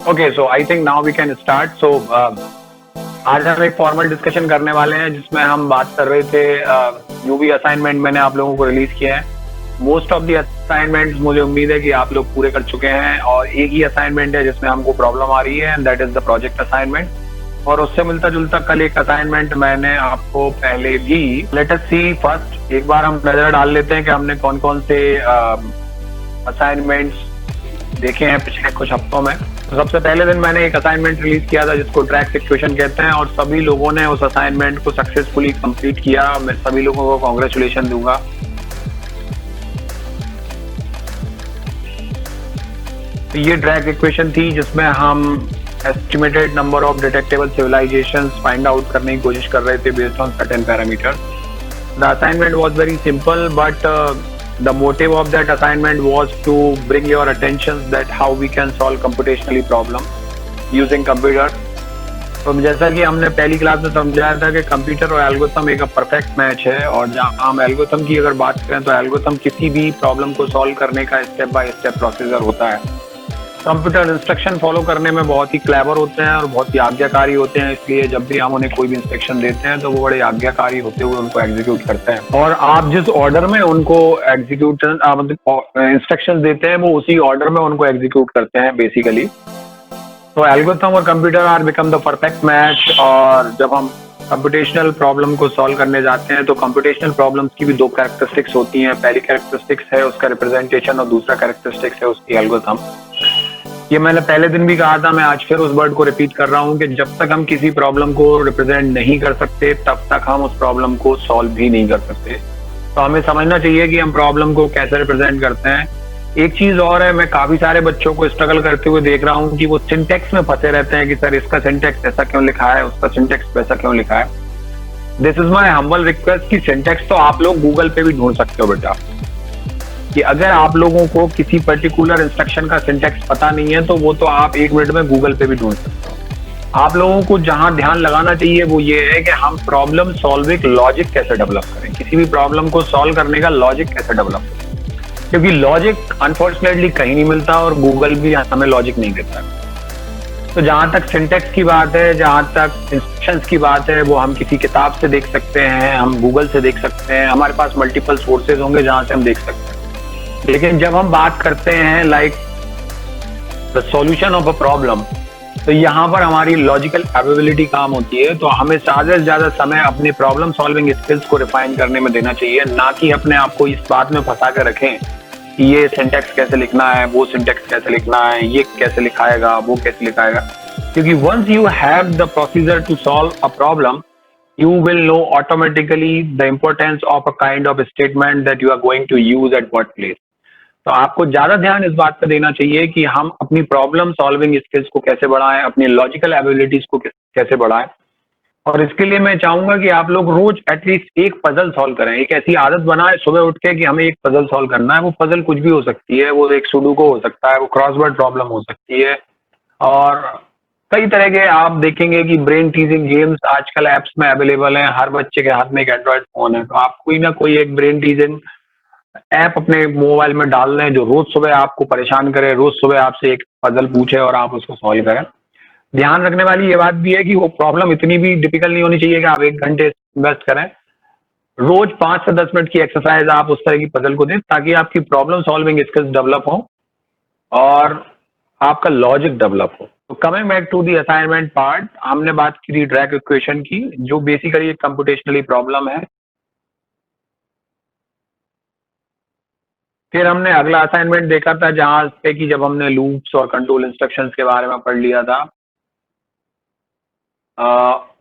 Okay, so I think now we can start. So आज हम एक फॉर्मल डिस्कशन करने वाले हैं जिसमें हम बात कर रहे थे जो भी असाइनमेंट मैंने आप लोगों को रिलीज किया है। मोस्ट ऑफ द असाइनमेंट्स मुझे उम्मीद है कि आप लोग पूरे कर चुके हैं, और एक ही असाइनमेंट है जिसमें हमको प्रॉब्लम आ रही है, and that is the project assignment. और उससे मिलता जुलता कल एक असाइनमेंट मैंने आपको पहले भी, लेट अस सी फर्स्ट, एक बार हम नजर डाल लेते हैं कि हमने कौन कौन से असाइनमेंट्स देखे हैं पिछले कुछ हफ्तों में। तो सबसे पहले दिन मैंने एक असाइनमेंट रिलीज किया था जिसको ट्रैक इक्वेशन कहते हैं, और सभी लोगों ने उस असाइनमेंट को सक्सेसफुली कंप्लीट किया। मैं सभी लोगों को कांग्रेचुलेशन दूंगा। तो ये ट्रैक इक्वेशन थी जिसमें हम estimated number of detectable civilisations find out करने की कोशिश कर रहे थे based on certain parameters. The assignment was very simple, but the motive of that assignment was to bring your attention that how we can solve computationally problem using computer। तो जैसा कि हमने पहली क्लास में समझाया था कि कंप्यूटर और एल्गोरिथम एक परफेक्ट मैच है, और जहां हम एल्गोरिथम की अगर बात करें तो एल्गोरिथम किसी भी प्रॉब्लम को सॉल्व करने का स्टेप बाय स्टेप प्रोसीजर होता है। कंप्यूटर इंस्ट्रक्शन फॉलो करने में बहुत ही क्लेवर होते हैं और बहुत ही आज्ञाकारी होते हैं, इसलिए जब भी हम उन्हें कोई भी इंस्ट्रक्शन देते हैं तो वो बड़े आज्ञाकारी होते हुए उनको एग्जीक्यूट करते हैं, और आप जिस ऑर्डर में उनको एग्जीक्यूट मतलब इंस्ट्रक्शन देते हैं वो उसी ऑर्डर में उनको एग्जीक्यूट करते हैं बेसिकली। तो एल्गोरिथम और computer are become the perfect match. और जब हम कंप्यूटेशनल प्रॉब्लम को सॉल्व करने जाते हैं तो कंप्यूटेशनल प्रॉब्लम्स की भी दो कैरेक्टरिस्टिक्स होती हैं। पहली कैरेक्टरिस्टिक्स है उसका रिप्रेजेंटेशन, और दूसरा कैरेक्टरिस्टिक्स है उसकी एल्गोरिथम। ये मैंने पहले दिन भी कहा था, मैं आज फिर उस वर्ड को रिपीट कर रहा हूँ कि जब तक हम किसी प्रॉब्लम को रिप्रेजेंट नहीं कर सकते तब तक हम उस प्रॉब्लम को सॉल्व भी नहीं कर सकते। तो हमें समझना चाहिए कि हम प्रॉब्लम को कैसे रिप्रेजेंट करते हैं। एक चीज और है, मैं काफी सारे बच्चों को स्ट्रगल करते हुए देख रहा हूँ कि वो सिंटेक्स में फंसे रहते हैं कि सर इसका सिंटेक्स ऐसा क्यों लिखा है, उसका सिंटेक्स वैसा क्यों लिखा है। This is my humble request कि सिंटेक्स तो आप लोग गूगल पे भी ढूंढ सकते हो बेटा, कि अगर आप लोगों को किसी पर्टिकुलर इंस्ट्रक्शन का सिंटेक्स पता नहीं है तो वो तो आप एक मिनट में गूगल पे भी ढूंढ सकते हो। आप लोगों को जहां ध्यान लगाना चाहिए वो ये है कि हम प्रॉब्लम सॉल्विंग लॉजिक कैसे डेवलप करें, किसी भी प्रॉब्लम को सॉल्व करने का लॉजिक कैसे डेवलप करें, क्योंकि लॉजिक अनफॉर्चुनेटली कहीं नहीं मिलता और गूगल भी हमें लॉजिक नहीं देता। तो जहां तक सिंटेक्स की बात है, जहां तक इंस्ट्रक्शंस की बात है, वो हम किसी किताब से देख सकते हैं, हम गूगल से देख सकते हैं, हमारे पास मल्टीपल सोर्सेज होंगे जहां से हम देख सकते हैं। लेकिन जब हम बात करते हैं like the solution of a problem, तो यहाँ पर हमारी लॉजिकल एबिलिटी काम होती है। तो हमें ज्यादा से ज्यादा समय अपने प्रॉब्लम सॉल्विंग स्किल्स को रिफाइन करने में देना चाहिए, ना कि अपने आप को इस बात में फंसा कर रखें कि ये सिंटेक्स कैसे लिखना है, वो सिंटेक्स कैसे लिखना है, ये कैसे लिखाएगा, वो कैसे लिखाएगा। क्योंकि once you have the procedure to solve a problem, you will know automatically the importance of a kind of statement that you are going to use at what place। तो आपको ज्यादा ध्यान इस बात पर देना चाहिए कि हम अपनी प्रॉब्लम सॉल्विंग स्किल्स को कैसे बढ़ाएं, अपनी लॉजिकल एबिलिटीज को कैसे बढ़ाएं। और इसके लिए मैं चाहूंगा कि आप लोग रोज एटलीस्ट एक पजल सॉल्व करें। एक ऐसी आदत बनाएं सुबह उठ के कि हमें एक पजल सॉल्व करना है। वो पजल कुछ भी हो सकती है, वो एक सुडोकू हो सकता है, वो क्रॉसवर्ड प्रॉब्लम हो सकती है, और कई तरह के आप देखेंगे कि ब्रेन टीजिंग गेम्स आजकल एप्स में अवेलेबल हैं। हर बच्चे के हाथ में एक एंड्रॉइड फोन है, तो आप कोई ना कोई एक ब्रेन टीजिंग ऐप अपने मोबाइल में डाल लें जो रोज सुबह आपको परेशान करे, रोज सुबह आपसे एक पजल पूछे और आप उसको सॉल्व करें। ध्यान रखने वाली ये बात भी है कि वो प्रॉब्लम इतनी भी डिफिकल्ट नहीं होनी चाहिए कि आप 1 घंटे इन्वेस्ट करें। रोज 5 से 10 मिनट की एक्सरसाइज आप उस तरह की पजल को दें ताकि आपकी प्रॉब्लम सॉल्विंग स्किल्स डेवलप हो और आपका लॉजिक डेवलप हो। तो coming back to the assignment part, हमने बात की थी ड्रैग इक्वेशन की, जो बेसिकली एक कंप्यूटेशनली प्रॉब्लम है। फिर हमने अगला असाइनमेंट देखा था जहां पे कि जब हमने लूप्स और कंट्रोल इंस्ट्रक्शंस के बारे में पढ़ लिया था।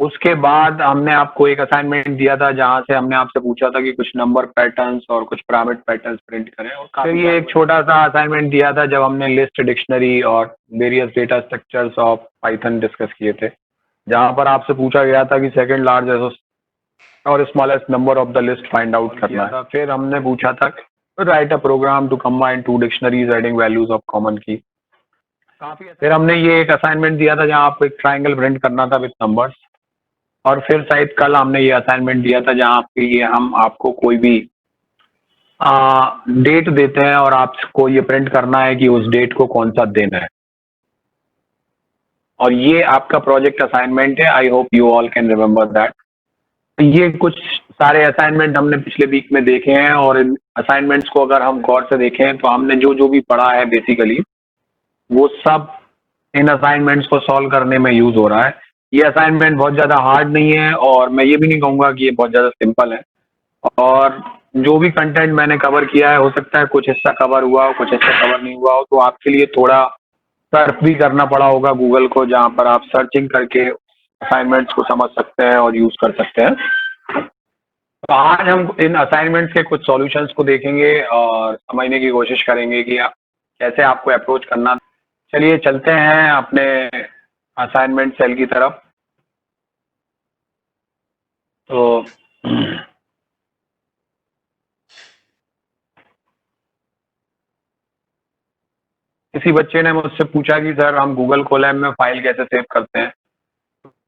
उसके बाद हमने आपको एक असाइनमेंट दिया था जहां से हमने आपसे पूछा था कि कुछ नंबर पैटर्न्स और कुछ पैरामीटर पैटर्न्स प्रिंट करें, और फिर ये एक छोटा सा असाइनमेंट दिया था जब हमने लिस्ट, डिक्शनरी और various data structures of Python discuss किए थे, जहां पर आपसे पूछा गया था कि सेकंड लार्जेस्ट और smallest number of the list find out करना था। फिर हमने पूछा था write a program to combine 2 dictionaries adding values of common key. फिर हमने ये एक असाइनमेंट दिया था जहां आपको एक ट्राइंगल प्रिंट करना था विद नंबर्स। और फिर शायद कल हमने ये असाइनमेंट दिया था जहां आपके ये हम आपको कोई भी डेट देते हैं और आपको ये प्रिंट करना है कि उस डेट को कौन सा दिन है। और ये आपका प्रोजेक्ट असाइनमेंट है। I hope you all can remember that. ये कुछ सारे असाइनमेंट हमने पिछले वीक में देखे हैं, और इन असाइनमेंट्स को अगर हम गौर से देखें तो हमने जो जो भी पढ़ा है बेसिकली वो सब इन असाइनमेंट्स को सॉल्व करने में यूज हो रहा है। ये असाइनमेंट बहुत ज्यादा हार्ड नहीं है, और मैं ये भी नहीं कहूंगा कि ये बहुत ज्यादा सिंपल है। और जो भी कंटेंट मैंने कवर किया है, हो सकता है कुछ हिस्सा कवर हुआ हो, कुछ हिस्सा कवर नहीं हुआ हो, तो आपके लिए थोड़ा सर्च भी करना पड़ा होगा गूगल को, जहां पर आप सर्चिंग करके असाइनमेंट्स को समझ सकते हैं और यूज कर सकते हैं। तो आज हम इन असाइनमेंट्स के कुछ सॉल्यूशंस को देखेंगे और समझने की कोशिश करेंगे कि कैसे आपको अप्रोच करना। चलिए चलते हैं अपने असाइनमेंट सेल की तरफ। तो किसी बच्चे ने मुझसे पूछा कि सर हम गूगल कोलैब में फाइल कैसे सेव करते हैं।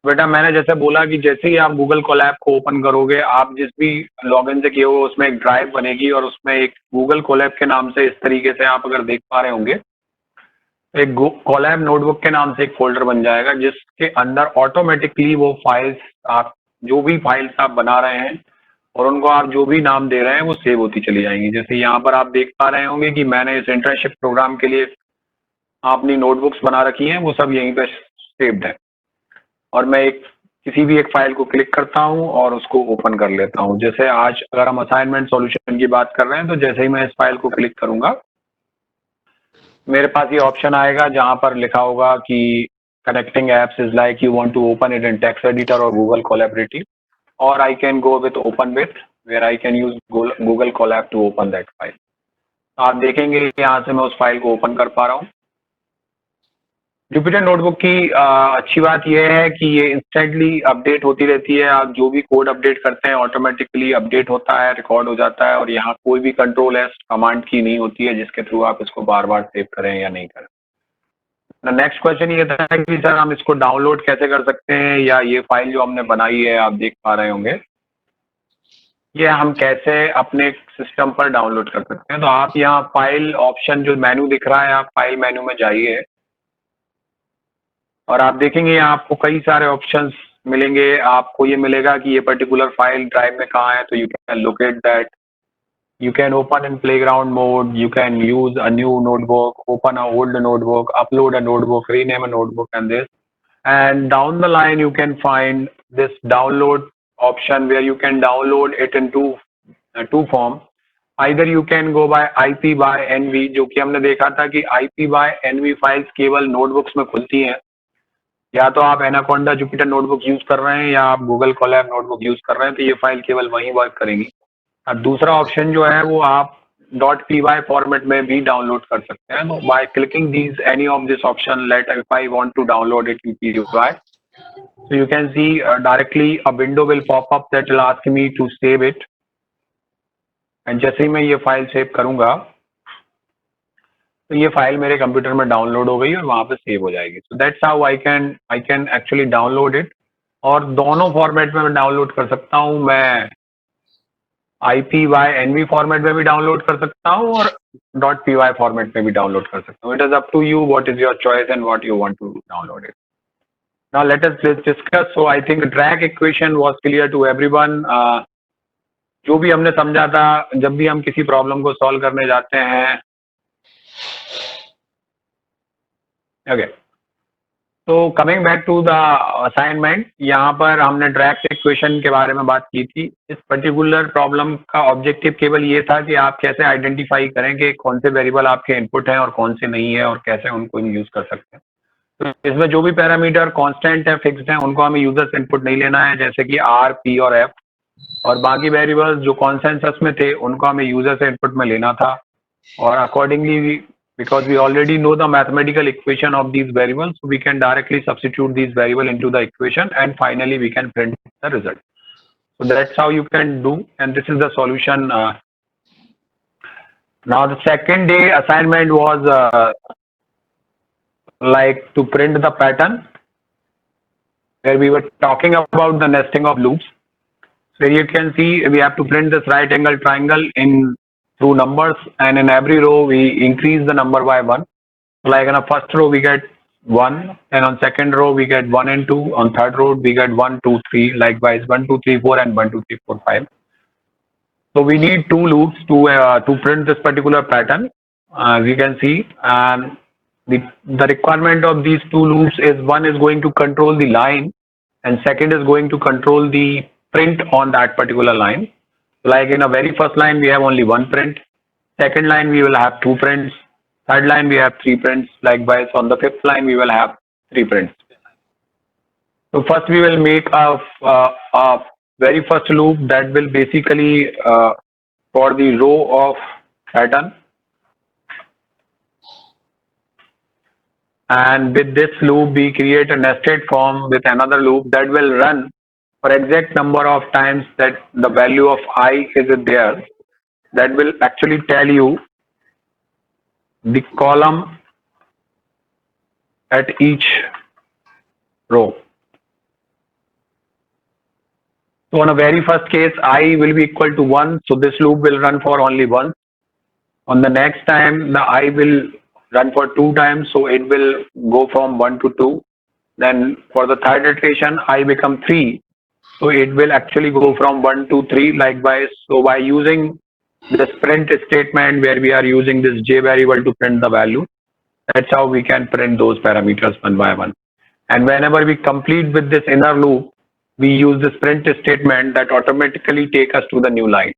बेटा मैंने जैसे बोला कि जैसे ही आप गूगल कोलैब को ओपन करोगे, आप जिस भी लॉगिन से किए हो उसमें एक ड्राइव बनेगी, और उसमें एक गूगल कोलैब के नाम से, इस तरीके से आप अगर देख पा रहे होंगे, एक कोलैब नोटबुक के नाम से एक फोल्डर बन जाएगा, जिसके अंदर ऑटोमेटिकली वो फाइल्स, आप जो भी फाइल्स आप बना रहे हैं और उनको आप जो भी नाम दे रहे हैं वो सेव होती चली जाएंगी। जैसे यहाँ पर आप देख पा रहे होंगे कि मैंने इस इंटर्नशिप प्रोग्राम के लिए अपनी नोटबुक्स बना रखी हैं, वो सब यहीं पे सेव्ड है। और मैं एक किसी भी एक फाइल को क्लिक करता हूं और उसको ओपन कर लेता हूं। जैसे आज अगर हम असाइनमेंट सॉल्यूशन की बात कर रहे हैं, तो जैसे ही मैं इस फाइल को क्लिक करूंगा, मेरे पास ये ऑप्शन आएगा जहां पर लिखा होगा कि connecting apps is like you want to open it in text editor और गूगल कोलैबोरेटिव, और I can go with open with, where I can use Google Colab to open that file. आप देखेंगे यहाँ से मैं उस फाइल को open कर पा रहा हूँ। जुपिटर नोटबुक की अच्छी बात यह है कि ये इंस्टेंटली अपडेट होती रहती है। आप जो भी कोड अपडेट करते हैं ऑटोमेटिकली अपडेट होता है, रिकॉर्ड हो जाता है, और यहाँ कोई भी कंट्रोल एस कमांड की नहीं होती है जिसके थ्रू आप इसको बार बार सेव करें या नहीं करें। नेक्स्ट क्वेश्चन ये था कि सर हम इसको डाउनलोड कैसे कर सकते हैं, या ये फाइल जो हमने बनाई है, आप देख पा रहे होंगे, ये हम कैसे अपने सिस्टम पर डाउनलोड कर सकते हैं। तो आप यहाँ फाइल ऑप्शन जो मेन्यू दिख रहा है, आप फाइल मेन्यू में जाइए और आप देखेंगे यहाँ आपको कई सारे ऑप्शंस मिलेंगे। आपको ये मिलेगा कि ये पर्टिकुलर फाइल ड्राइव में कहाँ है, तो you can locate that. You can open in playground mode, you can use a new notebook, open a old notebook, upload a notebook, rename a notebook, and this. And down the line, you can find this download option where you can download it in two form. Either you can go by IP by NV, जो कि हमने देखा था कि IP by NV files केवल notebooks में खुलती हैं। या तो आप एनाकोंडा जुपिटर नोटबुक यूज कर रहे हैं या आप गूगल कोलैब नोटबुक यूज कर रहे हैं, तो ये फाइल केवल वहीं वर्क करेंगी। दूसरा ऑप्शन जो है वो आप .py फॉर्मेट में भी डाउनलोड कर सकते हैं। By clicking these any of this option, let if I want to download it in py, so you can see directly a window will pop up that will ask me to save it, and जैसे ही मैं ये file save करूंगा तो ये file मेरे computer में download हो गई और वहां पे सेव हो जाएगी। so that's how I can actually download it, और दोनों फॉर्मेट में मैं डाउनलोड कर सकता हूँ। मैं IP by NV फॉर्मेट में भी डाउनलोड कर सकता हूँ और .py फॉर्मेट में भी डाउनलोड कर सकता हूँ। It is up to you what is your choice and what you want to download it. Now let us discuss. So I think Drake equation was clear to everyone. जो भी हमने समझा था, जब भी हम किसी प्रॉब्लम को सॉल्व करने जाते हैं, ओके, तो coming back to the assignment, यहाँ पर हमने ड्रैग इक्वेशन के बारे में बात की थी। इस पर्टिकुलर प्रॉब्लम का ऑब्जेक्टिव केवल ये था कि आप कैसे आइडेंटिफाई करें कि कौन से वेरिएबल आपके इनपुट हैं और कौन से नहीं है, और कैसे उनको यूज कर सकते हैं। तो इसमें जो भी पैरामीटर कांस्टेंट है, फिक्स्ड है, उनको हमें यूजर्स इनपुट नहीं लेना है, जैसे कि R, P और F, और बाकी वेरिएबल्स जो कॉन्सेंसस में थे उनको हमें यूजर से इनपुट में लेना था। और accordingly, because we already know the mathematical equation of these variables, so we can directly substitute these variable into the equation, and finally we can print the result. So that's how you can do, and this is the solution. Now the second day assignment was like to print the pattern, where we were talking about the nesting of loops. So you can see we have to print this right angle triangle in through numbers, and in every row we increase the number by 1. Like in a first row we get 1, and on second row we get 1 and 2. On third row we get 1, 2, 3. Likewise 1, 2, 3, 4 and 1, 2, 3, 4, 5. So we need two loops to print this particular pattern. As you can see, and the requirement of these two loops is one is going to control the line, and second is going to control the print on that particular line. Like in a very first line, we have only one print. Second line, we will have two prints. Third line, we have three prints. Likewise, on the fifth line, we will have three prints. So first, we will make a very first loop that will basically for the row of pattern. And with this loop, we create a nested form with another loop that will run for exact number of times that the value of I is there. That will actually tell you the column at each row. So on a very first case, I will be equal to 1. So this loop will run for only once. On the next time, the I will run for 2 times. So it will go from 1 to 2. Then for the third iteration, I become 3. So it will actually go from 1 to 3 likewise. So by using this print statement where we are using this J variable to print the value, that's how we can print those parameters one by one. And whenever we complete with this inner loop, we use this print statement that automatically take us to the new line.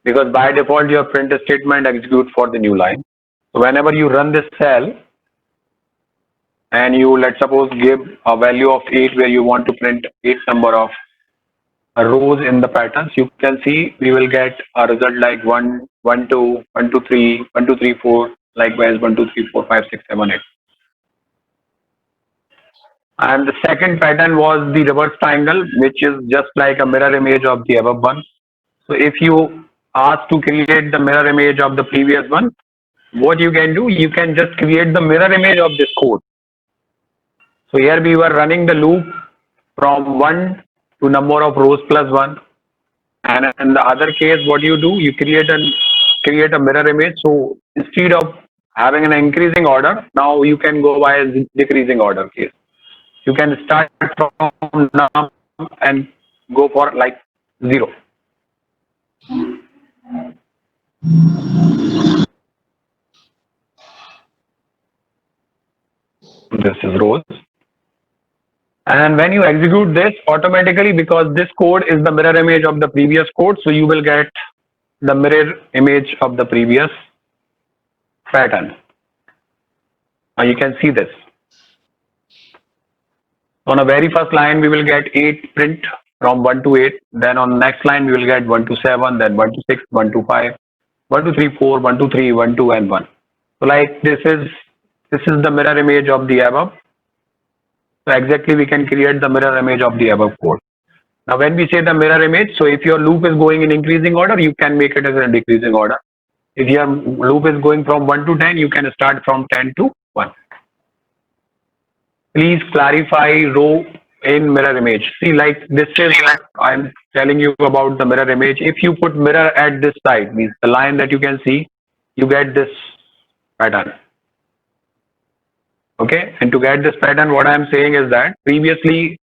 Because by default, your print statement executes for the new line. So whenever you run this cell and you, let's suppose, give a value of 8 where you want to print 8 number of rows in the patterns, you can see we will get a result like 1, 1, 2, 1, 2, 3, 1, 2, 3, 4, likewise 1, 2, 3, 4, 5, 6, 7, 8. And the second pattern was the reverse triangle, which is just like a mirror image of the above one. So if you ask to create the mirror image of the previous one, what you can do, you can just create the mirror image of this code. So here we were running the loop from 1 to number of rows plus 1. And in the other case, what you do, you create a mirror image. So instead of having an increasing order, now you can go by a decreasing order case. You can start from num and go for like 0. This is rows. And when you execute this automatically, because this code is the mirror image of the previous code, so you will get the mirror image of the previous pattern. Now you can see this. On a very first line, we will get 8 print from 1 to 8. Then on the next line, we will get 1 to 7, then 1 to 6, 1 to 5, 1 to 3, 4, 1 to 3, 1, 2, and 1. So like this is the mirror image of the above. So exactly we can create the mirror image of the above code. Now when we say the mirror image, so if your loop is going in increasing order, you can make it as a decreasing order. If your loop is going from 1 to 10, you can start from 10 to 1. Please clarify row in mirror image. See, like this is what I'm telling you about the mirror image. If you put mirror at this side, means the line that you can see, you get this pattern. Okay, and to get this pattern, what I am saying is that previously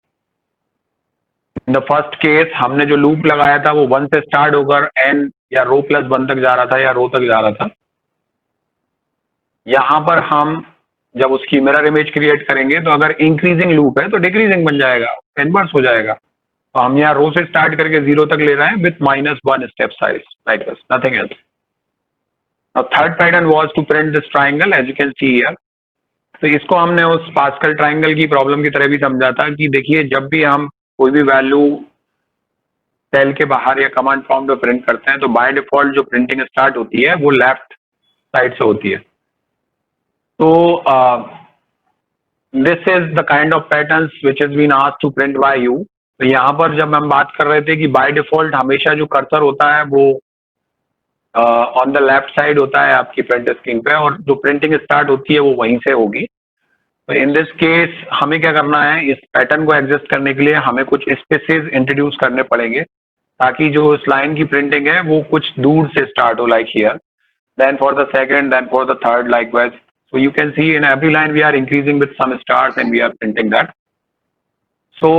in the first case, हमने जो loop लगाया था वो 1 से start होकर n या row plus 1 तक जा रहा था या row तक जा रहा था. यहाँ पर हम जब उसकी मिरर इमेज क्रिएट करेंगे तो अगर इंक्रीजिंग लूप है तो डिक्रीजिंग बन जाएगा, इनवर्स हो जाएगा. तो हम यहाँ रो से स्टार्ट करके 0 तक ले रहे हैं with -1 step size, like this, nothing else. Now third pattern was to print this triangle as you can see here. तो इसको हमने उस पास्कल ट्रायंगल की प्रॉब्लम की तरह भी समझा था कि देखिए जब भी हम कोई भी वैल्यू सेल के बाहर या कमांड फॉर्म पे प्रिंट करते हैं तो बाय डिफॉल्ट जो प्रिंटिंग स्टार्ट होती है वो लेफ्ट साइड से होती है. So this is the kind of patterns which has been asked to print by you. तो यहाँ पर जब हम बात कर रहे थे कि by default हमेशा जो कर्सर होता है वो ऑन द लेफ्ट साइड होता है आपकी प्रिंट स्क्रीन पे, और जो प्रिंटिंग स्टार्ट होती है वो वहीं से होगी. तो इन दिस केस हमें क्या करना है, इस पैटर्न को एग्जिस्ट करने के लिए हमें कुछ स्पेसेस इंट्रोड्यूस करने पड़ेंगे ताकि जो इस लाइन की प्रिंटिंग है वो कुछ दूर से स्टार्ट हो, like here, then for the second, then for the third, likewise So you can see in every line we are increasing with some stars and we are printing that. So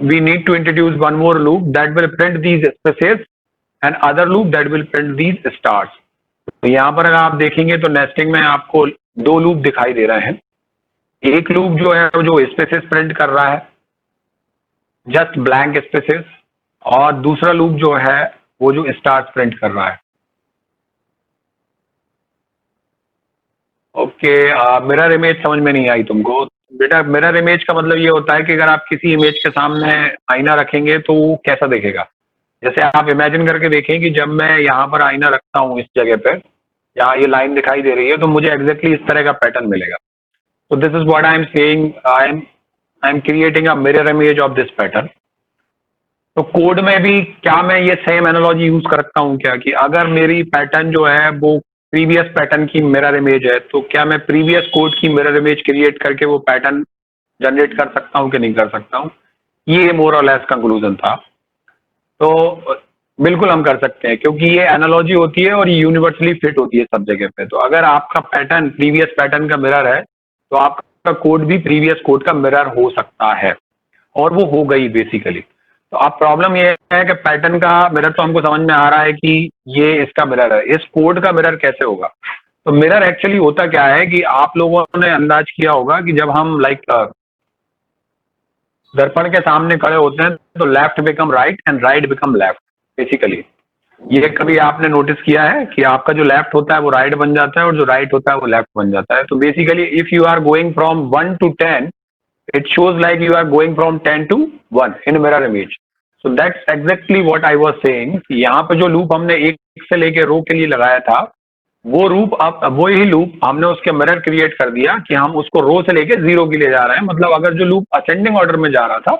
we need to introduce one more loop that will print these spaces and other loop that will print these stars. तो यहाँ पर अगर आप देखेंगे तो nesting में आपको दो लूप दिखाई दे रहे हैं. एक लूप जो है जो स्पेसेस प्रिंट कर रहा है, जस्ट ब्लैंक स्पेसेस, और दूसरा लूप जो है वो जो स्टार्स प्रिंट कर रहा है. ओके, मिरर इमेज समझ में नहीं आई तुमको? बेटा मिरर इमेज का मतलब ये होता है कि अगर आप किसी इमेज के सामने आईना रखेंगे तो वो कैसा दिखेगा. जैसे आप इमेजिन करके देखें कि जब मैं यहाँ पर आईना रखता हूँ इस जगह पे, यहाँ ये लाइन दिखाई दे रही है, तो मुझे एग्जैक्टली इस तरह का पैटर्न मिलेगा. तो this is what I am saying, I am creating a mirror image of this pattern. तो कोड में भी क्या मैं ये सेम एनालॉजी यूज कर सकता हूँ क्या, कि अगर मेरी पैटर्न जो है वो प्रीवियस पैटर्न की मिरर इमेज है, तो क्या मैं प्रीवियस कोड की मिरर इमेज क्रिएट करके वो पैटर्न जनरेट कर सकता हूँ कि नहीं कर सकता हूँ. ये मोर और लेस कंक्लूजन था. तो बिल्कुल हम कर सकते हैं, क्योंकि ये एनालॉजी होती है और ये यूनिवर्सली फिट होती है सब जगह पे. तो अगर आपका पैटर्न प्रीवियस पैटर्न का मिरर है तो आपका कोड भी प्रीवियस कोड का मिरर हो सकता है, और वो हो गई बेसिकली. तो अब प्रॉब्लम ये है कि पैटर्न का मिरर तो हमको समझ में आ रहा है कि ये इसका मिरर है, इस कोड का मिरर कैसे होगा. तो मिरर एक्चुअली होता क्या है कि आप लोगों ने अंदाज किया होगा कि जब हम दर्पण के सामने खड़े होते हैं तो left become right and right become left. Basically ये कभी आपने नोटिस किया है कि आपका जो लेफ्ट होता है वो राइट बन जाता है और जो राइट होता है वो लेफ्ट बन जाता है. तो basically if you are going from 1 to 10, it shows like you are going from 10 to 1 in mirror image. So that's exactly what I was saying. यहाँ पे जो लूप हमने एक से लेके रो के लिए लगाया था, वो लूप अब वो ही लूप हमने उसके मिरर क्रिएट कर दिया कि हम उसको रो से लेके जीरो के लिए जा रहे हैं. मतलब अगर जो लूप असेंडिंग ऑर्डर में जा रहा था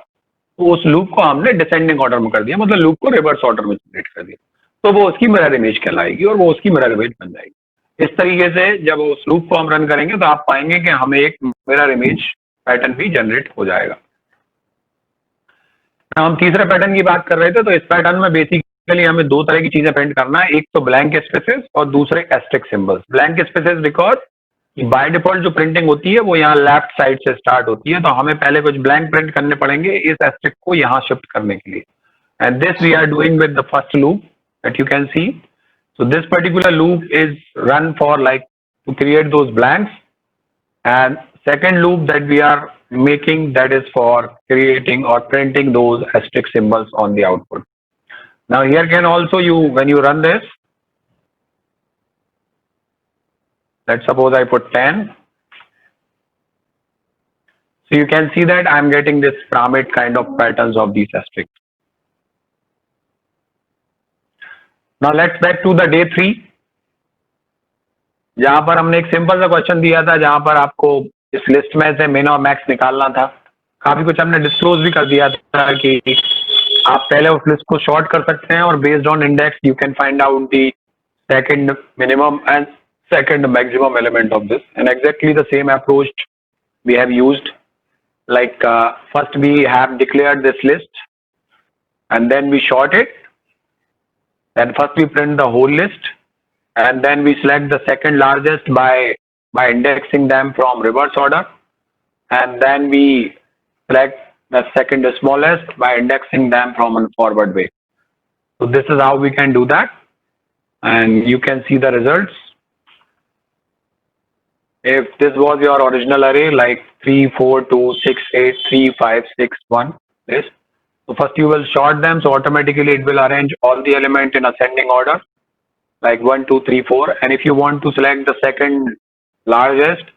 तो उस लूप को हमने डिसेंडिंग ऑर्डर में कर दिया, मतलब लूप को रिवर्स ऑर्डर में जनरेट कर दिया. तो वो उसकी मिरर इमेज कहलाएगी और वो उसकी मिरर इमेज बन जाएगी. इस तरीके से जब उस लूप को हम रन करेंगे तो आप पाएंगे कि हमें एक मिरर इमेज पैटर्न भी जनरेट हो जाएगा. हम तीसरे पैटर्न की बात कर रहे थे. तो इस पैटर्न में बेसिकली हमें दो तरह की चीजें प्रिंट करना है, एक तो ब्लैंक स्पेसेस और दूसरे asterisk symbols. Blank spaces because by default जो प्रिंटिंग होती है वो यहाँ लेफ्ट साइड से स्टार्ट होती है, तो हमें पहले कुछ ब्लैंक प्रिंट करने पड़ेंगे इस एस्टेरिस्क को यहाँ शिफ्ट करने के लिए. And this we are doing with the first loop that you can see. So this particular loop is run for like to create those blanks, and second loop that we are making, that is for creating or printing those asterisk symbols on the output. Now here can also when you run this, let's suppose I put 10. So you can see that I'm getting this pyramid kind of patterns of these asterisks. Now let's back to the day 3, जहां पर हमने एक simple सा question दिया था, जहां पर आपको इस लिस्ट में से मिन और मैक्स निकालना था. काफी कुछ हमने डिस्क्लोज भी कर दिया था कि आप पहले उस लिस्ट को शॉर्ट कर सकते हैं और based on index you can find out the second minimum and second maximum element of this. And exactly the same approach we have used. Like first we have declared this list and then we short it. Then first we print the whole list, and then we select the second largest by indexing them from reverse order, and then we select the second smallest by indexing them from a forward way. So this is how we can do that, and you can see the results. If this was your original array like 3, 4, 2, 6, 8, 3, 5, 6, 1, this. So first you will sort them, so automatically it will arrange all the element in ascending order, like 1, 2, 3, 4. And if you want to select the second largest,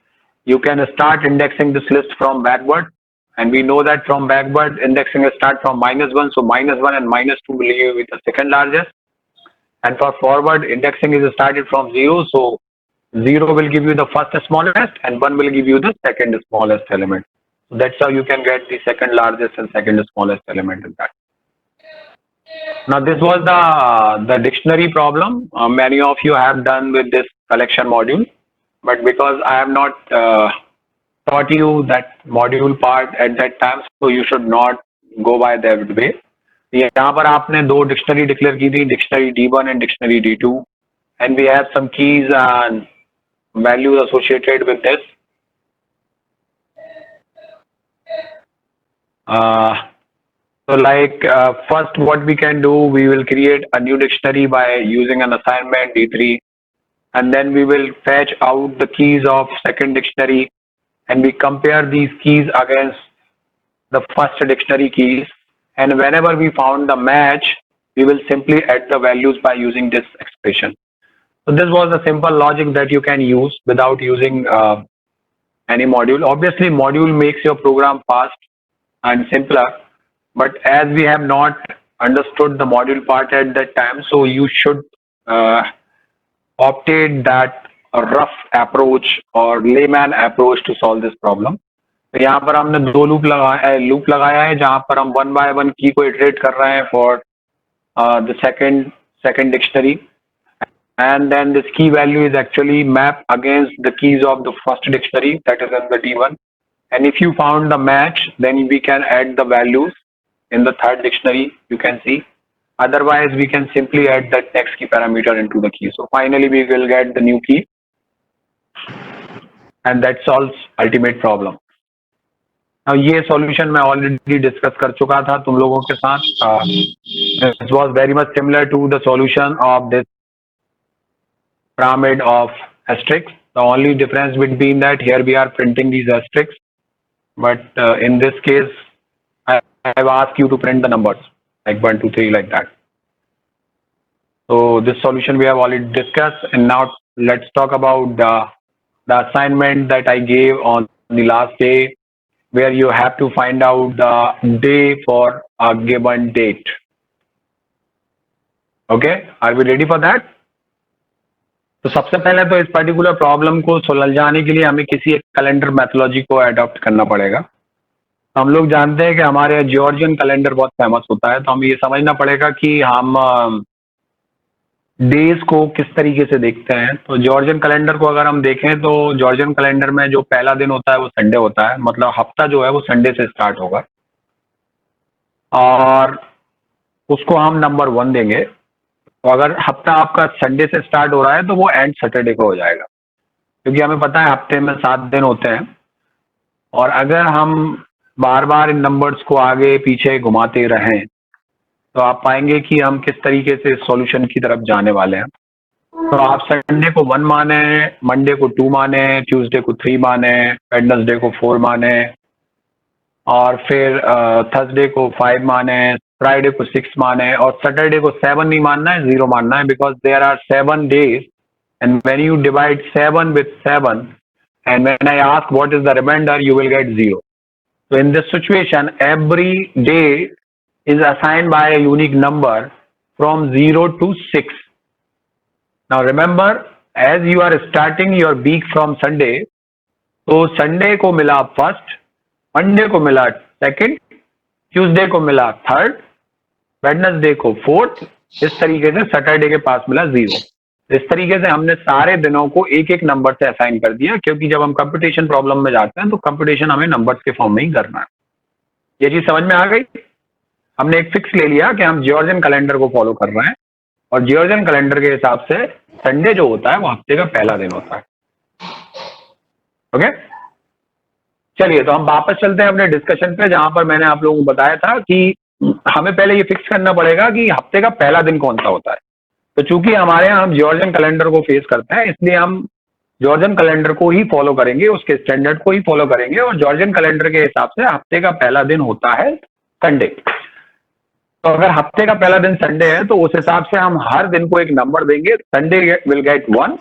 you can start indexing this list from backward. And we know that from backward indexing start from -1, so -1 and -2 will give you with the second largest. And for forward indexing is started from 0, so 0 will give you the first smallest and 1 will give you the second smallest element. So that's how you can get the second largest and second smallest element in that. Now this was the dictionary problem. Many of you have done with this collection module, but because I have not taught you that module part at that time, so you should not go by that way. यहाँ पर आपने दो dictionary declare की थी, dictionary D1 and dictionary D2, and we have some keys and values associated with this. First what we can do, we will create a new dictionary by using an assignment D3, and then we will fetch out the keys of second dictionary and we compare these keys against the first dictionary keys, and whenever we found the match, we will simply add the values by using this expression. So this was the simple logic that you can use without using any module. Obviously module makes your program fast and simpler, but as we have not understood the module part at that time, so you should opted that a rough approach or layman approach to solve this problem. तो यहाँ पर हमने दो loop लगाया है जहाँ पर हम वन बाय वन की को इटरेट कर रहे हैं for the second dictionary, and then this key value is actually mapped against the keys of the first dictionary, that is in the D1, and if you found the match, then we can add the values in the third dictionary, you can see. Otherwise we can simply add that next key parameter into the key. So finally we will get the new key, and that solves ultimate problem. Now ये solution मैं already discuss कर चुका था तुम लोगों के साथ. It was very much similar to the solution of this pyramid of asterisks. The only difference between that, here we are printing these asterisks, but in this case I have asked you to print the numbers like 1, 2, 3 like that. So this solution we have already discussed, and now let's talk about the assignment that I gave on the last day, where you have to find out the day for a given date. Okay, are we ready for that? तो सबसे पहले तो इस particular problem को सुलझाने के लिए हमें किसी एक कैलेंडर मेथोलॉजी को अडॉप्ट करना पड़ेगा. हम लोग जानते हैं कि हमारे जॉर्जियन कैलेंडर बहुत फेमस होता है, तो हमें ये समझना पड़ेगा कि हम डेज को किस तरीके से देखते हैं. तो जॉर्जियन कैलेंडर को अगर हम देखें तो जॉर्जियन कैलेंडर में जो पहला दिन होता है वो संडे होता है, मतलब हफ्ता जो है वो संडे से स्टार्ट होगा और उसको हम नंबर 1 देंगे. तो अगर हफ्ता आपका संडे से स्टार्ट हो रहा है तो वो एंड सैटरडे को हो जाएगा, क्योंकि हमें पता है हफ्ते में 7 दिन होते हैं. और अगर हम बार बार इन नंबर्स को आगे पीछे घुमाते रहें तो आप पाएंगे कि हम किस तरीके से सॉल्यूशन की तरफ जाने वाले हैं. तो आप संडे को 1 माने, मंडे को 2 माने, ट्यूसडे को 3 माने, वेडनेसडे को 4 माने, और फिर थर्सडे को 5 माने, फ्राइडे को 6 माने, और सैटरडे को 7 नहीं मानना है, 0 मानना है, because there are 7 days and when you divide 7 with 7 and when I ask what is the remainder, you will get 0. So in this situation, every day is assigned by a unique number from 0 to 6. Now remember, as you are starting your week from Sunday, तो Sunday को मिला first, Monday को मिला second, Tuesday को मिला third, Wednesday को fourth, इस तरीके से सैटरडे के पास मिला 0. इस तरीके से हमने सारे दिनों को एक एक नंबर से असाइन कर दिया, क्योंकि जब हम कंप्यूटेशन प्रॉब्लम में जाते हैं तो कंप्यूटेशन हमें नंबर्स के फॉर्म में ही करना है. ये चीज समझ में आ गई? हमने एक फिक्स ले लिया कि हम जॉर्जियन कैलेंडर को फॉलो कर रहे हैं, और जॉर्जियन कैलेंडर के हिसाब से संडे जो होता है वो हफ्ते का पहला दिन होता है. ओके, चलिए तो हम वापस चलते हैं अपने डिस्कशन पे, जहां पर मैंने आप लोगों को बताया था कि हमें पहले ये फिक्स करना पड़ेगा कि हफ्ते का पहला दिन कौन सा होता है. तो चूंकि हमारे यहाँ हम जॉर्जियन कैलेंडर को फेस करते हैं, इसलिए हम जॉर्जियन कैलेंडर को ही फॉलो करेंगे, उसके स्टैंडर्ड को ही फॉलो करेंगे, और जॉर्जियन कैलेंडर के हिसाब से हफ्ते का पहला दिन होता है संडे. तो अगर हफ्ते का पहला दिन संडे है तो उस हिसाब से हम हर दिन को एक नंबर देंगे. Sunday will get 1,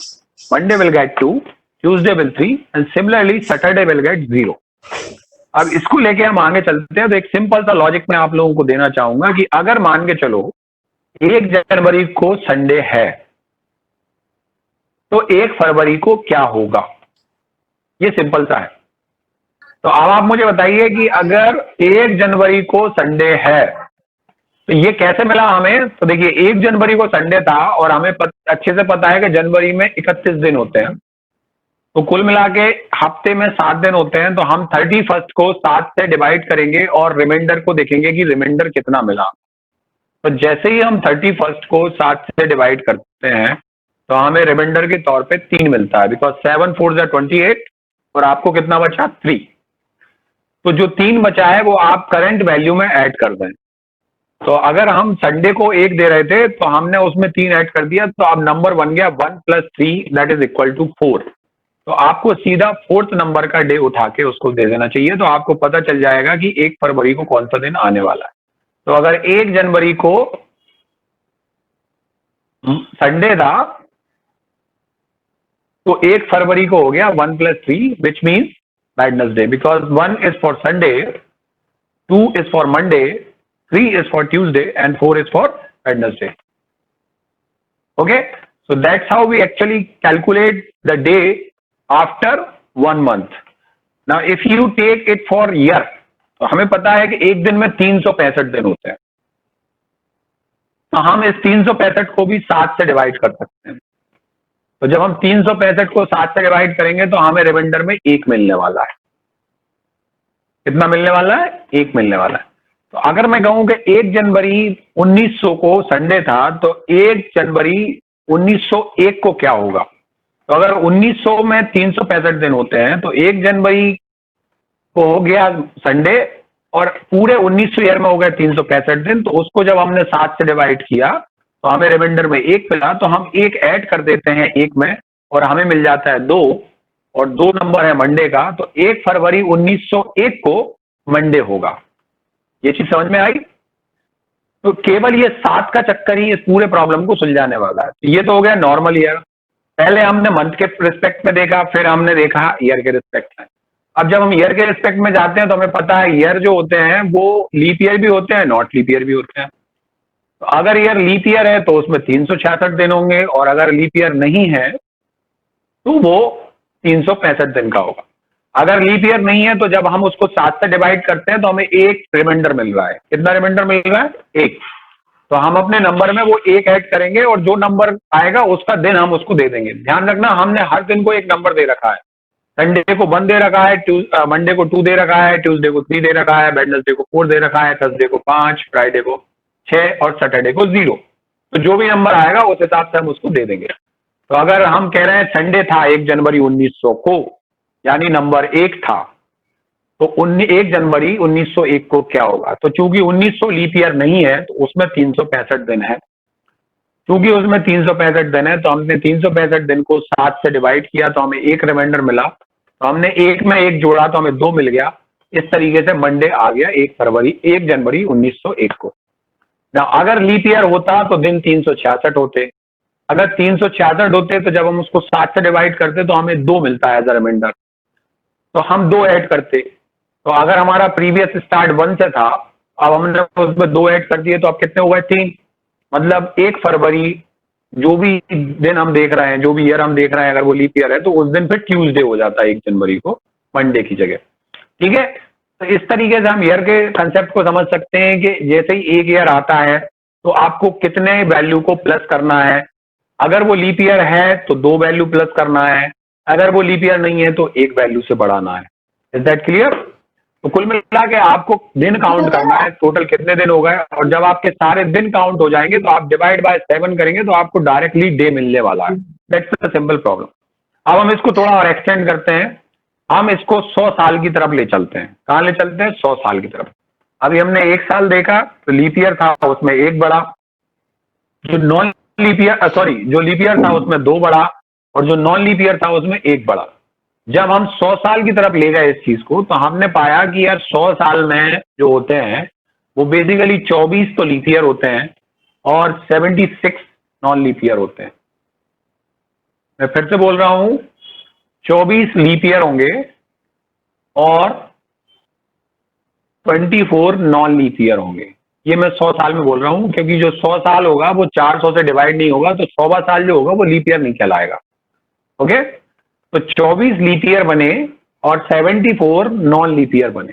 Monday will get 2, Tuesday will 3 and similarly Saturday will get 0. अब इसको लेके हम आगे चलते हैं. तो एक सिंपल सा लॉजिक मैं आप लोगों को देना चाहूंगा कि अगर मान के चलो 1 जनवरी को संडे है तो 1 फरवरी को क्या होगा. ये सिंपल सा है. तो अब आप मुझे बताइए कि अगर 1 जनवरी को संडे है तो ये कैसे मिला हमें. तो देखिए 1 जनवरी को संडे था और हमें अच्छे से पता है कि जनवरी में 31 दिन होते हैं, तो कुल मिला के हफ्ते में 7 दिन होते हैं. तो हम 31st को 7 से डिवाइड करेंगे और रिमाइंडर को देखेंगे कि रिमाइंडर कितना मिला. तो जैसे ही हम 31st को 7 से डिवाइड करते हैं तो हमें रिमाइंडर के तौर पे 3 मिलता है, बिकॉज 7 4 28 और आपको कितना बचा 3। तो जो 3 बचा है वो आप करंट वैल्यू में ऐड कर दें। तो अगर हम संडे को 1 दे रहे थे तो हमने उसमें 3 ऐड कर दिया, तो अब नंबर बन गया 1 + 3 दैट इज इक्वल टू 4। तो आपको सीधा 4th नंबर का डे उठा के उसको दे देना चाहिए, तो आपको पता चल जाएगा कि 1 फरवरी को कौन सा दिन आने वाला है। तो अगर 1 जनवरी को संडे था तो 1 फरवरी को हो गया 1 + 3 which means Wednesday, because 1 is for Sunday, 2 is for Monday, 3 is for Tuesday and 4 is for Wednesday. Okay, so that's how we actually calculate the day after 1 month. Now if you take it for year, तो हमें पता है कि एक दिन में 365 दिन होते हैं, तो हम इस 365 को भी 7 से डिवाइड कर सकते हैं। तो जब हम 365 को 7 से डिवाइड करेंगे तो हमें रिमाइंडर में 1 मिलने वाला है। कितना मिलने वाला है? 1 मिलने वाला है। तो अगर मैं कहूं कि 1 जनवरी 1900 को संडे था, तो 1 जनवरी 1901 को क्या होगा? तो अगर 1900 में 365 दिन होते हैं तो 1 जनवरी को हो गया संडे और पूरे 1900 ईयर में हो गया 365 दिन। तो उसको जब हमने 7 से डिवाइड किया तो हमें रिमाइंडर में 1 मिला, तो हम 1 ऐड कर देते हैं 1 में और हमें मिल जाता है 2, और 2 नंबर है मंडे का, तो 1 फरवरी 1901 को मंडे होगा। ये चीज समझ में आई? तो केवल ये 7 का चक्कर ही इस पूरे प्रॉब्लम को सुलझाने वाला है। तो ये तो हो गया नॉर्मल ईयर। पहले हमने मंथ के रिस्पेक्ट में देखा, फिर हमने देखा ईयर के रिस्पेक्ट में। अब जब हम ईयर के रिस्पेक्ट में जाते हैं तो हमें पता है ईयर जो होते हैं वो लीप ईयर भी होते हैं, नॉट लीप ईयर भी होते हैं। तो अगर ईयर लीप ईयर है तो उसमें 366 दिन होंगे, और अगर लीप ईयर नहीं है तो वो 365 दिन का होगा। अगर लीप ईयर नहीं है तो जब हम उसको 7 से डिवाइड करते हैं तो हमें 1 रिमाइंडर मिल रहा है। कितना रिमाइंडर मिल रहा है? 1। तो हम अपने नंबर में वो 1 ऐड करेंगे और जो नंबर आएगा उसका दिन हम उसको दे देंगे। ध्यान रखना, हमने हर दिन को एक नंबर दे रखा है। संडे को 1 दे रखा है, मंडे को 2 दे रखा है, ट्यूसडे को 3 दे रखा है, वेडनेसडे को 4 दे रखा है, थर्सडे को 5, फ्राइडे को 6 और सैटरडे को 0। तो जो भी नंबर आएगा उस हिसाब से हम उसको दे देंगे। तो अगर हम कह रहे हैं संडे था 1 जनवरी 1900 को, यानी नंबर 1 था, तो 1 जनवरी 1901 को क्या होगा? तो चूंकि 1900 लीप ईयर नहीं है तो उसमें 365 दिन है। चूंकि उसमें 365 दिन है तो हमने 365 दिन को 7 से डिवाइड किया तो हमें 1 रिमाइंडर मिला। तो हमने 1 में 1 जोड़ा तो हमें 2 मिल गया। इस तरीके से मंडे आ गया 1 जनवरी 1901 को। ना अगर लीप ईयर होता तो दिन 366 होते। अगर 366 होते तो जब हम उसको 7 से डिवाइड करते तो हमें 2 मिलता है एज अ रिमाइंडर, तो हम 2 ऐड करते। तो अगर हमारा प्रीवियस स्टार्ट 1 से था, अब हमने उसमें 2 ऐड कर दिए तो अब कितने हुए? 3। मतलब 1 फरवरी जो भी दिन हम देख रहे हैं, जो भी ईयर हम देख रहे हैं, अगर वो लीप ईयर है तो उस दिन फिर ट्यूसडे हो जाता है 1 जनवरी को, मंडे की जगह। ठीक है, तो इस तरीके से हम ईयर के कंसेप्ट को समझ सकते हैं कि जैसे ही एक ईयर आता है तो आपको कितने वैल्यू को प्लस करना है। अगर वो लीप ईयर है तो 2 वैल्यू प्लस करना है, अगर वो लीप ईयर नहीं है तो 1 वैल्यू से बढ़ाना है। Is that clear? तो कुल मिला के आपको दिन काउंट करना है, टोटल कितने दिन हो गए, और जब आपके सारे दिन काउंट हो जाएंगे तो आप डिवाइड बाय 7 करेंगे तो आपको डायरेक्टली डे मिलने वाला है। That's a simple problem. अब हम इसको थोड़ा और एक्सटेंड करते हैं, हम इसको 100 साल की तरफ ले चलते हैं। कहां ले चलते हैं? 100 साल की तरफ। अभी हमने 1 साल देखा तो लीप ईयर था उसमें 1 बढ़ा, जो नॉन लीप ईयर जो लीप ईयर था उसमें 2 बढ़ा, और जो नॉन लीप ईयर था उसमें 1 बढ़ा। जब हम 100 साल की तरफ ले गए इस चीज को तो हमने पाया कि यार 100 साल में जो होते हैं वो बेसिकली 24 तो लीप ईयर होते हैं और 76 नॉन लीप ईयर होते हैं। मैं फिर से बोल रहा हूं, 24 लीप ईयर होंगे और 24 नॉन लीप ईयर होंगे। ये मैं 100 साल में बोल रहा हूं क्योंकि जो 100 साल होगा वो 400 से डिवाइड नहीं होगा, तो 100वां साल जो होगा वो लीप ईयर नहीं कहलाएगा। ओके, तो 24 लीप ईयर बने और 74 नॉन लीप ईयर बने।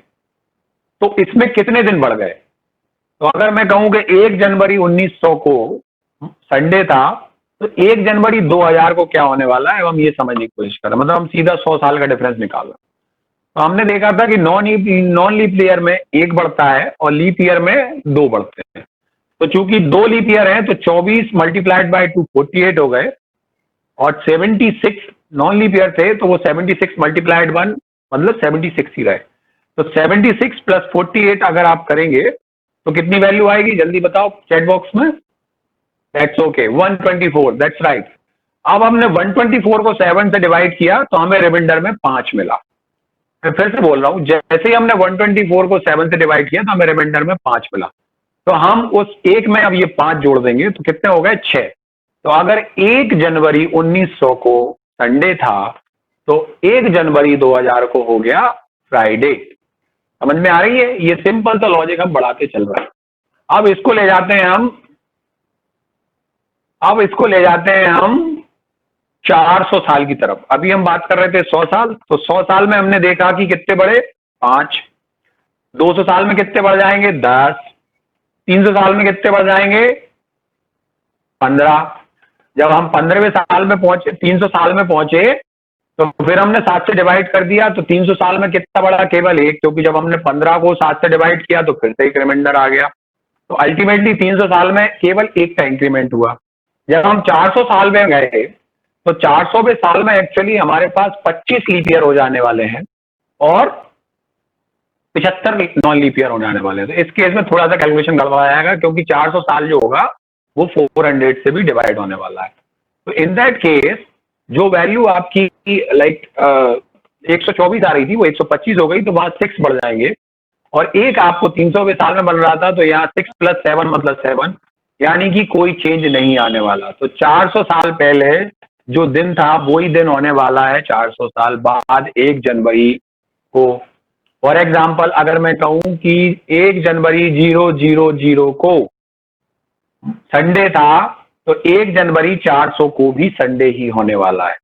तो इसमें कितने दिन बढ़ गए? तो अगर मैं कहूं कि 1 जनवरी 1900 को संडे था तो 1 जनवरी 2000 को क्या होने वाला है, हम ये समझने की कोशिश कर रहे हैं। मतलब हम सीधा 100 साल का डिफरेंस निकाल रहे हैं। तो हमने देखा था कि नॉन लीप ईयर में 1 बढ़ता है और लीप ईयर में 2 बढ़ते हैं। तो चूंकि 2 लीप ईयर है तो 24 मल्टीप्लाइड बाय 2 48 हो गए, और 76 नॉन लीप ईयर थे, तो वो 76 मल्टीप्लाइड 1 मतलब 76 ही रहे। तो 76 प्लस 48 अगर आप करेंगे तो कितनी वैल्यू आएगी, जल्दी बताओ चैट बॉक्स में। That's okay, 124, that's right. अब हमने 124 को 7 से डिवाइड किया तो हमें रिमाइंडर में 5 मिला। मैं फिर से बोल रहा हूं, जैसे ही हमने 124 को 7 से डिवाइड किया तो हमें रिमाइंडर में 5 मिला। तो हम उस एक में अब ये 5 जोड़ देंगे तो कितने हो गए, 6। तो अगर 1 जनवरी 1900 को संडे था तो 1 जनवरी 2000 को हो गया फ्राइडे। समझ में आ रही है? ये सिंपल सा लॉजिक हम बढ़ाते चल रहे हैं। अब इसको ले जाते हैं हम 400 साल की तरफ। अभी हम बात कर रहे थे 100 साल, तो 100 साल में हमने देखा कि कितने बढ़े, 5। 200 साल में कितने बढ़ जाएंगे, 10। 300 साल में कितने बढ़ जाएंगे, 15। जब हम 15वें साल में पहुंचे, 300 साल में पहुंचे, तो फिर हमने 7 से डिवाइड कर दिया। तो 300 साल में कितना बढ़ा, केवल 1, क्योंकि जब हमने 15 को 7 से डिवाइड किया तो फिर से एक रिमाइंडर आ गया। तो अल्टीमेटली 300 साल में केवल 1 का इंक्रीमेंट हुआ। जब हम 400 साल में गए तो 400वें साल में एक्चुअली हमारे पास 25 लीप ईयर हो जाने वाले हैं और 75 नॉन लीप ईयर हो जाने वाले हैं। तो इस केस में थोड़ा सा कैलकुलेशन गड़बड़ा जाएगा, क्योंकि 400 साल जो होगा वो 400 से भी डिवाइड होने वाला है। तो इन दैट केस जो वैल्यू आपकी लाइक 124 आ रही थी वो 125 हो गई, तो वहां 6 बढ़ जाएंगे। और एक आपको 300वें साल में बन रहा था, तो यहाँ 6 + 7 मतलब 7, यानी कि कोई चेंज नहीं आने वाला। तो 400 साल पहले जो दिन था वही दिन होने वाला है 400 साल बाद 1 जनवरी को। फॉर एग्जाम्पल अगर मैं कहूं कि 1 जनवरी 000 को संडे था, तो 1 जनवरी 400 को भी संडे ही होने वाला है।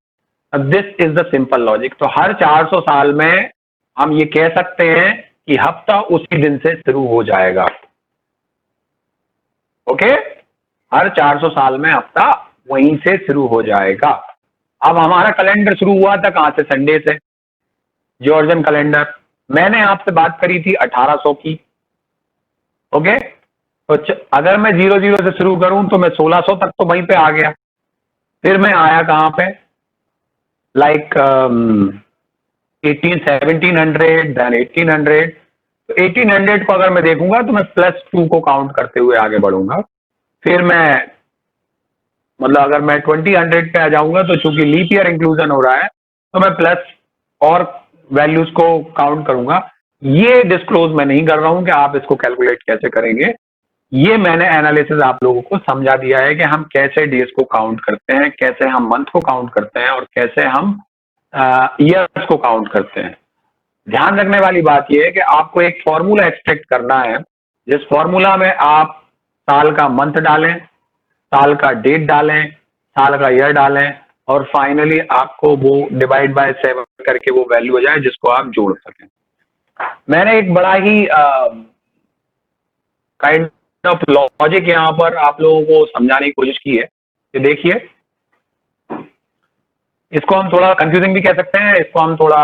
This is the simple logic. तो हर 400 साल में हम ये कह सकते हैं कि हफ्ता उसी दिन से शुरू हो जाएगा। ओके, हर 400 साल में हफ्ता वहीं से शुरू हो जाएगा। अब हमारा कैलेंडर शुरू हुआ था कहां से, संडे से, जॉर्जियन कैलेंडर। मैंने आपसे बात करी थी 1800 की। ओके, तो अगर मैं 00 से शुरू करूं तो मैं 1600 तक तो वहीं पे आ गया। फिर मैं आया कहां पे, लाइक 1700, देन 1800। तो 1800 को अगर मैं देखूंगा तो मैं +2 को काउंट करते हुए आगे बढ़ूंगा। फिर मैं मतलब अगर मैं 2000 पे आ जाऊंगा तो चूंकि लीप ईयर इंक्लूजन हो रहा है तो मैं प्लस और वैल्यूज को काउंट करूंगा। ये डिस्क्लोज मैं नहीं कर रहा हूं कि आप इसको कैलकुलेट कैसे करेंगे। ये मैंने एनालिसिस आप लोगों को समझा दिया है कि हम कैसे डेज को काउंट करते हैं, कैसे हम मंथ को काउंट करते हैं और कैसे हम ईयर्स को काउंट करते हैं। ध्यान रखने वाली बात यह है कि आपको एक फॉर्मूला एक्सट्रैक्ट करना है, जिस फॉर्मूला में आप साल का मंथ डालें, साल का डेट डालें, साल का ईयर डालें और फाइनली आपको वो डिवाइड बाय 7 करके वो वैल्यू हो जाए जिसको आप जोड़ सकें। मैंने एक बड़ा ही काइंड ऑफ लॉजिक यहाँ पर आप लोगों को समझाने की कोशिश की है कि देखिए, इसको हम थोड़ा कंफ्यूजिंग भी कह सकते हैं, इसको हम थोड़ा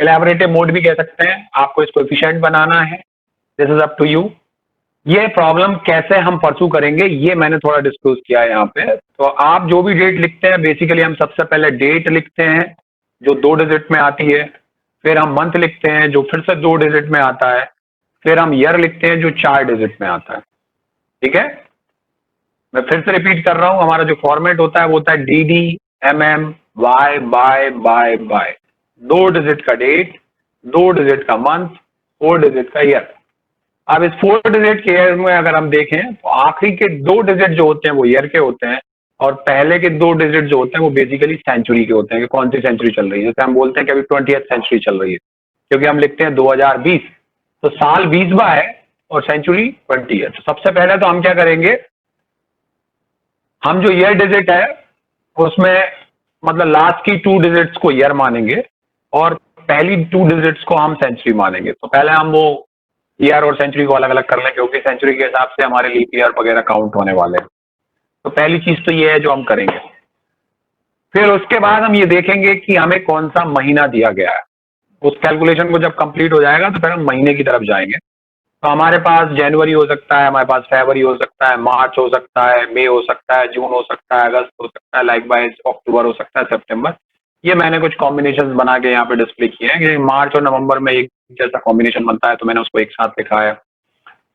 इलैबोरेटिव मोड भी कह सकते हैं। आपको इसको एफिशिएंट बनाना है, this is up to you. ये प्रॉब्लम कैसे हम परसू करेंगे ये मैंने थोड़ा डिस्क्लोज किया है यहाँ पे। तो आप जो भी डेट लिखते हैं, बेसिकली हम सबसे पहले डेट लिखते हैं जो 2 डिजिट में आती है, फिर हम मंथ लिखते हैं जो फिर से 2 डिजिट में आता है, फिर हम ईयर लिखते हैं जो 4 डिजिट में आता है। ठीक है, मैं फिर से रिपीट कर रहा हूं, हमारा जो फॉर्मेट होता है वो होता है DD MM Y 2 डिजिट का डेट, 2 डिजिट का मंथ, 4 डिजिट का ईयर। अब इस 4 डिजिट के ईयर में अगर हम देखें तो आखिरी के 2 डिजिट जो होते हैं वो ईयर के होते हैं और पहले के 2 डिजिट जो होते हैं वो बेसिकली सेंचुरी के होते हैं कि कौन सी सेंचुरी चल रही है। जैसे हम बोलते हैं कि अभी 20th सेंचुरी चल रही है, क्योंकि हम लिखते हैं 2020, तो साल 20वां है और सेंचुरी 20 है। तो सबसे पहले तो हम क्या करेंगे, हम जो ईयर डिजिट है उसमें मतलब लास्ट की 2 डिजिट्स को ईयर मानेंगे और पहली 2 डिजिट्स को हम सेंचुरी मानेंगे। तो पहले हम वो ईयर और सेंचुरी को अलग अलग कर लें, क्योंकि सेंचुरी के हिसाब से हमारे लीप ईयर वगैरह काउंट होने वाले हैं। तो पहली चीज तो ये है जो हम करेंगे। फिर उसके बाद हम ये देखेंगे कि हमें कौन सा महीना दिया गया है। उस कैलकुलेशन को जब कंप्लीट हो जाएगा तो फिर हम महीने की तरफ जाएंगे। तो हमारे पास जनवरी हो सकता है, हमारे पास फरवरी हो सकता है, मार्च हो सकता है, मई हो सकता है, जून हो सकता है, अगस्त हो सकता है, लाइक वाइज अक्टूबर हो सकता है, सितंबर। ये मैंने कुछ कॉम्बिनेशन बना के यहाँ पे डिस्प्ले किए हैं कि मार्च और नवंबर में एक जैसा कॉम्बिनेशन बनता है, तो मैंने उसको एक साथ लिखा है।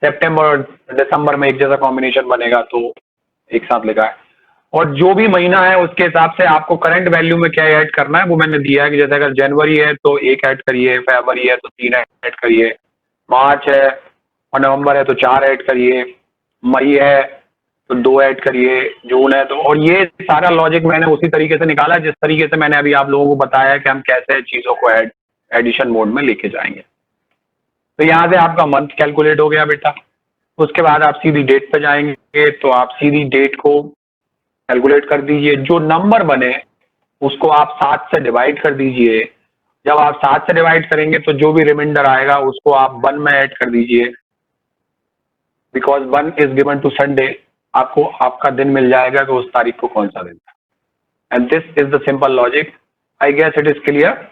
सितंबर और दिसंबर में एक जैसा कॉम्बिनेशन बनेगा तो एक साथ लिखा है। और जो भी महीना है उसके हिसाब से आपको करंट वैल्यू में क्या ऐड करना है वो मैंने दिया है कि जैसे अगर जनवरी है तो एक ऐड करिए, फरवरी है तो तीन ऐड करिए, मार्च है और नवंबर है तो चार ऐड करिए, मई है तो दो ऐड करिए, जून है तो। और ये सारा लॉजिक मैंने उसी तरीके से निकाला जिस तरीके से मैंने अभी आप लोगों को बताया कि हम कैसे चीजों को एडिशन मोड में लेके जाएंगे। तो यहाँ से आपका मंथ कैलकुलेट हो गया बेटा। उसके बाद आप सीधी डेट पे जाएंगे तो आप सीधी डेट को कैलकुलेट कर दीजिए। जो नंबर बने उसको आप 7 से डिवाइड कर दीजिए। जब आप 7 से डिवाइड करेंगे तो जो भी रिमाइंडर आएगा उसको आप 1 में ऐड कर दीजिए, because 1 is given to Sunday. आपको आपका दिन मिल जाएगा कि उस तारीख को कौन सा दिन था। And this is the simple logic. I guess it is clear.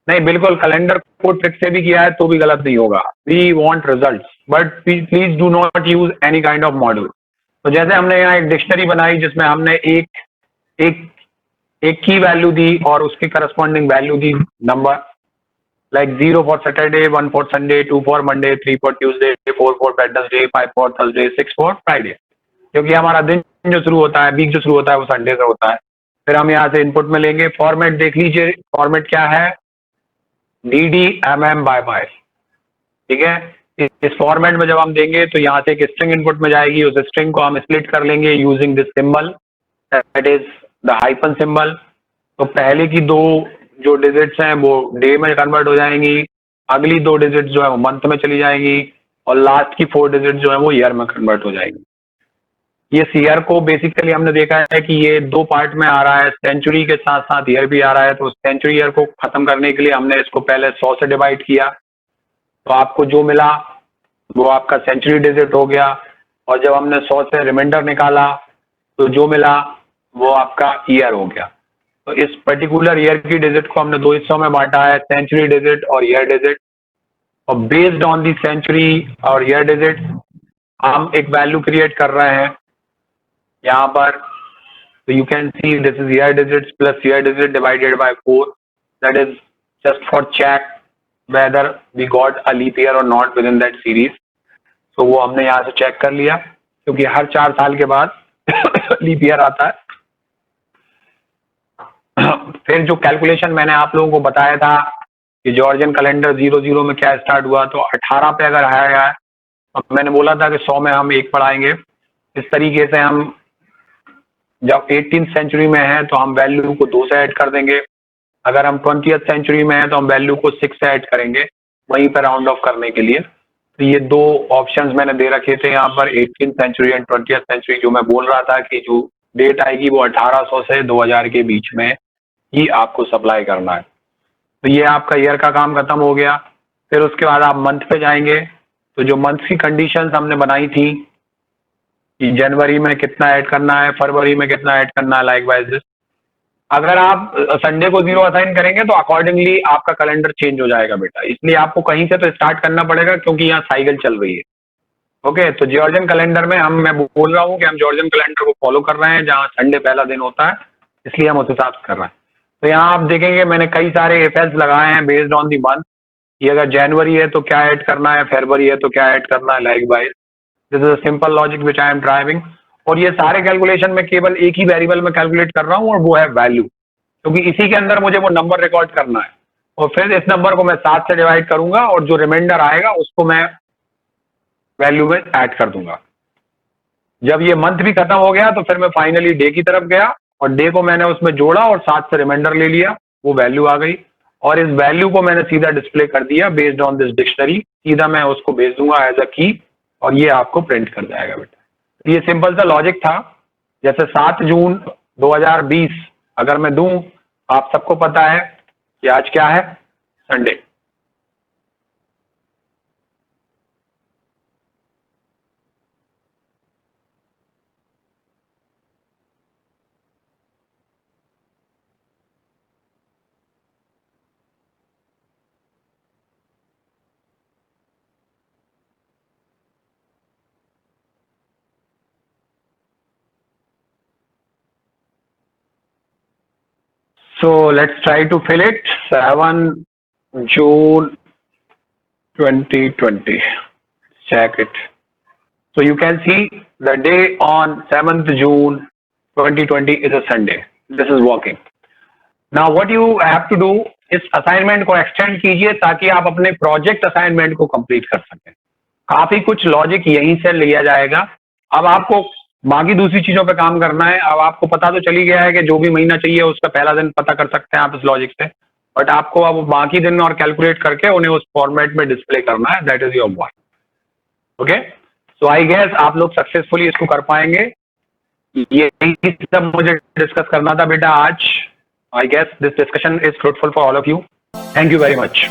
नहीं, बिल्कुल कैलेंडर को ट्रिक से भी किया है तो भी गलत नहीं होगा। We want results but please do not use any kind of module. तो जैसे हमने यहाँ एक डिक्शनरी बनाई जिसमें हमने एक एक एक की वैल्यू दी और उसकी corresponding value the number, like 0 for Saturday, 1 for Sunday, 2 for Monday, 3 for Tuesday, 4 for Wednesday, 5 for Thursday, 6 for Friday. क्योंकि हमारा दिन जो शुरू होता है, वीक जो शुरू होता है वो संडे से होता है। फिर हम यहाँ से इनपुट में लेंगे। फॉर्मेट देख लीजिए, फॉर्मेट क्या है, DDMM by। ठीक है। इस फॉर्मेट में जब हम देंगे तो यहाँ से एक स्ट्रिंग इनपुट में जाएगी। उस स्ट्रिंग को हम स्प्लिट कर लेंगे using this symbol, that is the hyphen symbol. तो पहले की दो जो डिजिट्स हैं वो डे में कन्वर्ट हो जाएंगी, अगली दो डिजिट जो है वो मंथ में चली जाएंगी और लास्ट की 4 डिजिट जो है वो ईयर में कन्वर्ट हो जाएंगी। ये ईयर को बेसिकली हमने देखा है कि ये दो पार्ट में आ रहा है, सेंचुरी के साथ साथ ईयर भी आ रहा है। तो सेंचुरी ईयर को खत्म करने के लिए हमने इसको पहले 100 से डिवाइड किया, तो आपको जो मिला वो आपका सेंचुरी डिजिट हो गया। और जब हमने 100 से रिमाइंडर निकाला तो जो मिला वो आपका ईयर हो गया। तो इस पर्टिकुलर ईयर की डिजिट को हमने दो हिस्सों में बांटा है, सेंचुरी डिजिट और ईयर डिजिट। और बेस्ड ऑन दी सेंचुरी और ईयर डिजिट हम एक वैल्यू क्रिएट कर रहे हैं यहाँ पर। तो you can see this is year digit plus year digit divided by 4, that is just for check whether we got a leap year or not within that series। तो वो हमने यहाँ से चेक कर लिया क्योंकि हर 4 साल के बाद लीप ईयर आता है। फिर जो कैलकुलेशन मैंने आप लोगों को बताया था कि जॉर्जियन कैलेंडर 00 में क्या स्टार्ट हुआ, तो 18 पे अगर आया गया है और मैंने बोला था कि 100 में हम एक पढ़ाएंगे। इस तरीके से हम जब 18th सेंचुरी में है तो हम वैल्यू को 2 से ऐड कर देंगे। अगर हम 20th सेंचुरी में है तो हम वैल्यू को 6 से ऐड करेंगे वहीं पर राउंड ऑफ करने के लिए। तो ये दो ऑप्शंस मैंने दे रखे थे यहाँ पर, 18th century and 20th century. जो मैं बोल रहा था कि जो डेट आएगी वो 1800 से 2000 के बीच में ही आपको सप्लाई करना है। तो ये आपका ईयर का काम खत्म हो गया। फिर उसके बाद आप मंथ पे जाएंगे। तो जो मंथ की कंडीशंस हमने बनाई थी कि जनवरी में कितना ऐड करना है, फरवरी में कितना ऐड करना है, लाइक वाइज दिस। अगर आप संडे को 0 असाइन करेंगे तो अकॉर्डिंगली आपका कैलेंडर चेंज हो जाएगा बेटा। इसलिए आपको कहीं से तो स्टार्ट करना पड़ेगा क्योंकि यहाँ साइकिल चल रही है। ओके, तो जॉर्जियन कैलेंडर में मैं बोल रहा हूँ कि हम जॉर्जियन कैलेंडर को फॉलो कर रहे हैं जहाँ संडे पहला दिन होता है, इसलिए हम उस हिसाब से कर रहे हैं। तो यहाँ आप देखेंगे मैंने कई सारे इफेक्ट्स लगाए हैं बेस्ड ऑन दी मंथ कि अगर जनवरी है तो क्या ऐड करना है, फरवरी है तो क्या ऐड करना है, like wise this is a simple logic which I am driving. और ये सारे कैलकुलेशन में केवल एक ही वेरिएबल में कैलकुलेट कर रहा हूँ और वो है वैल्यू, क्योंकि इसी के अंदर मुझे वो नंबर रिकॉर्ड करना है। और फिर इस नंबर को मैं 7 से डिवाइड करूंगा और जो रिमाइंडर आएगा उसको मैं वैल्यू में ऐड कर दूंगा। जब ये मंथ भी खत्म हो गया तो फिर मैं फाइनली डे की तरफ गया और डे को मैंने उसमें जोड़ा और 7 से रिमाइंडर ले लिया, वो वैल्यू आ गई। और इस वैल्यू को मैंने सीधा डिस्प्ले कर दिया बेस्ड ऑन दिस डिक्शनरी। सीधा मैं उसको भेज दूंगा एज अ की और ये आपको प्रिंट कर जाएगा बेटा। ये सिंपल सा लॉजिक था। जैसे 7 जून 2020 अगर मैं दूं, आप सबको पता है कि आज क्या है, Sunday. So let's try to fill it. 7 June 2020. Check it. So you can see the day on 7th June 2020 is a Sunday. This is working. Now what you have to do, इस assignment को extend कीजिए ताकि आप अपने project assignment को complete कर सकें. काफी कुछ लॉजिक यहीं से लिया जाएगा. अब आपको बाकी दूसरी चीजों पे काम करना है. अब आपको पता तो चली गया है कि जो भी महीना चाहिए उसका पहला दिन पता कर सकते हैं आप इस लॉजिक से, बट आपको अब बाकी दिन और कैलकुलेट करके उन्हें उस फॉर्मेट में डिस्प्ले करना है. That is your work. Okay, so I guess आप लोग सक्सेसफुली इसको कर पाएंगे. यही सब मुझे डिस्कस करना था बेटा आज. I guess this discussion is fruitful for all of you. Thank you very much.